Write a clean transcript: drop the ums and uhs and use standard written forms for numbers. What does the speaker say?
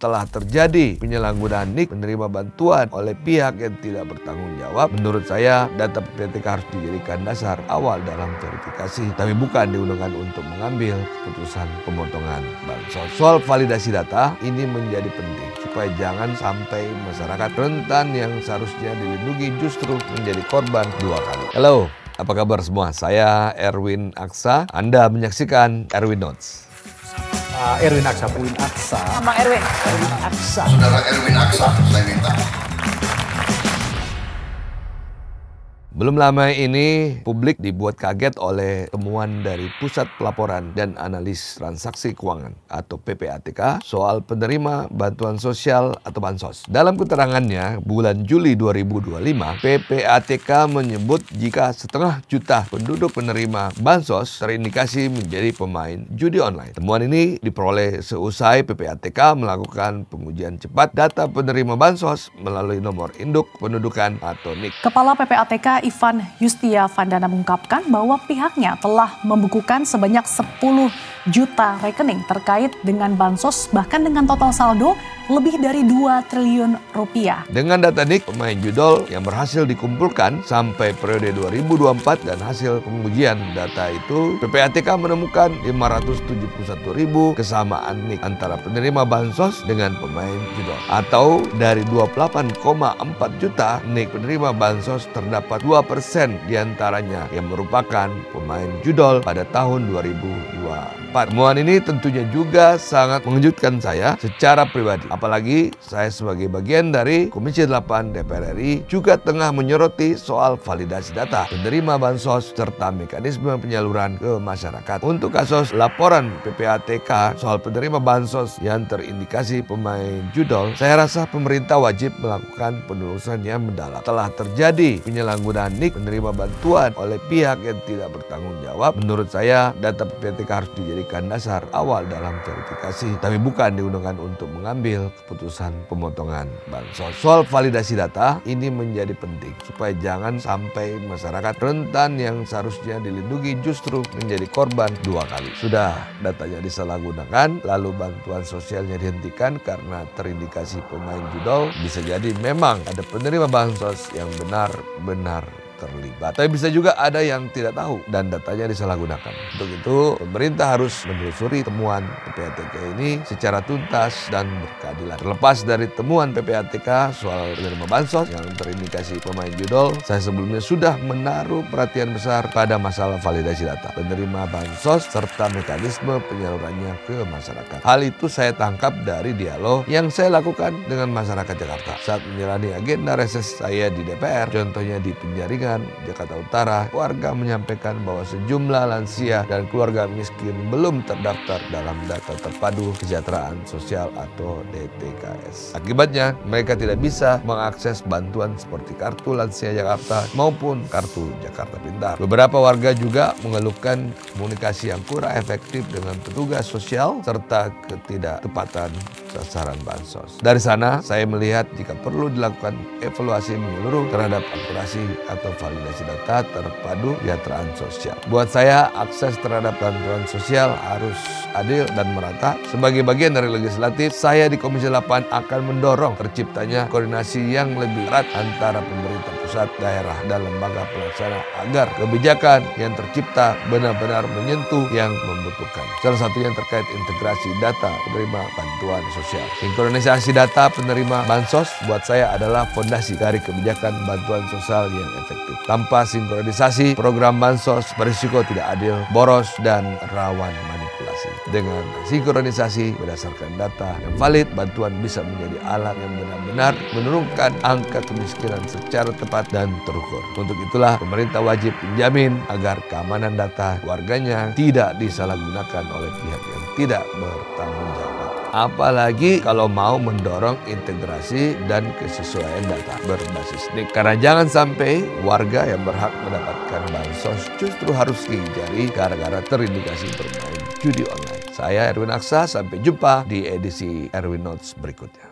telah terjadi penyalahgunaan NIK penerima bantuan oleh pihak yang tidak bertanggung jawab, menurut saya data PPATK harus dijadikan dasar awal dalam verifikasi, tapi bukan digunakan untuk mengambil keputusan pemotongan bansos. Soal validasi data ini menjadi penting supaya jangan sampai masyarakat rentan yang seharusnya dilindungi justru menjadi korban dua kali. Halo, apa kabar semua? Saya Erwin Aksa. Anda menyaksikan Erwin Notes. Erwin Aksa. Sama Erwin Aksa. Saudara Erwin Aksa, saya minta. Belum lama ini, publik dibuat kaget oleh temuan dari Pusat Pelaporan dan Analis Transaksi Keuangan atau PPATK soal penerima bantuan sosial atau bansos. Dalam keterangannya, bulan Juli 2025, PPATK menyebut jika 1,5 juta penduduk penerima bansos terindikasi menjadi pemain judi online. Temuan ini diperoleh seusai PPATK melakukan pengujian cepat data penerima bansos melalui nomor induk pendudukan atau NIK. Kepala PPATK Ivan Yustia Vandana mengungkapkan bahwa pihaknya telah membukukan sebanyak 10 juta rekening terkait dengan bansos, bahkan dengan total saldo lebih dari 2 triliun rupiah. Dengan data NIK pemain judol yang berhasil dikumpulkan sampai periode 2024 dan hasil pengujian data itu, PPATK menemukan 571.000 kesamaan NIK antara penerima bansos dengan pemain judol. Atau dari 28,4 juta NIK penerima bansos terdapat 2% diantaranya yang merupakan pemain judol pada tahun 2024. Temuan ini tentunya juga sangat mengejutkan saya secara pribadi. Apalagi saya sebagai bagian dari Komisi 8 DPR RI juga tengah menyoroti soal validasi data penerima bansos serta mekanisme penyaluran ke masyarakat. Untuk kasus laporan PPATK soal penerima bansos yang terindikasi pemain judol, saya rasa pemerintah wajib melakukan penelusuran yang mendalam. Telah terjadi penyalahgunaan NIK penerima bantuan oleh pihak yang tidak bertanggung jawab. Menurut saya data PPATK harus dijadikan dasar awal dalam verifikasi, tapi bukan digunakan untuk mengambil keputusan pemotongan bansos. Soal validasi data ini menjadi penting supaya jangan sampai masyarakat rentan yang seharusnya dilindungi justru menjadi korban dua kali. Sudah datanya disalahgunakan, lalu bantuan sosialnya dihentikan karena terindikasi pemain judol, bisa jadi memang ada penerima bansos yang benar-benar terlibat. Tapi bisa juga ada yang tidak tahu dan datanya disalahgunakan. Untuk itu, pemerintah harus menelusuri temuan PPATK ini secara tuntas dan berkeadilan. Terlepas dari temuan PPATK soal penerima bansos yang terindikasi pemain judol, saya sebelumnya sudah menaruh perhatian besar pada masalah validasi data penerima bansos serta mekanisme penyalurannya ke masyarakat. Hal itu saya tangkap dari dialog yang saya lakukan dengan masyarakat Jakarta saat menjalani agenda reses saya di DPR. Contohnya di Penjaringan, Jakarta Utara, warga menyampaikan bahwa sejumlah lansia dan keluarga miskin belum terdaftar dalam data terpadu kesejahteraan sosial atau DTKS. Akibatnya, mereka tidak bisa mengakses bantuan seperti kartu lansia Jakarta maupun kartu Jakarta Pintar. Beberapa warga juga mengeluhkan komunikasi yang kurang efektif dengan petugas sosial serta ketidaktepatan sasaran bansos. Dari sana, saya melihat jika perlu dilakukan evaluasi menyeluruh terhadap akurasi atau validasi data terpadu kesejahteraan sosial. Buat saya, akses terhadap bantuan sosial harus adil dan merata. Sebagai bagian dari legislatif, saya di Komisi 8 akan mendorong terciptanya koordinasi yang lebih erat antara pemerintah pusat, daerah, dan lembaga pelaksana agar kebijakan yang tercipta benar-benar menyentuh yang membutuhkan. Salah satunya terkait integrasi data penerima bantuan sosial. Sinkronisasi data penerima bansos buat saya adalah fondasi dari kebijakan bantuan sosial yang efektif. Tanpa sinkronisasi, program bansos berisiko tidak adil, boros, dan rawan manipulasi. Dengan sinkronisasi berdasarkan data yang valid, bantuan bisa menjadi alat yang benar-benar menurunkan angka kemiskinan secara tepat dan terukur. Untuk itulah pemerintah wajib menjamin agar keamanan data warganya tidak disalahgunakan oleh pihak yang tidak bertanggung jawab. Apalagi kalau mau mendorong integrasi dan kesesuaian data berbasis NIK. Karena jangan sampai warga yang berhak mendapatkan bansos justru harus dikejar gara-gara terindikasi bermain judi online. Saya Erwin Aksa, sampai jumpa di edisi Erwin Notes berikutnya.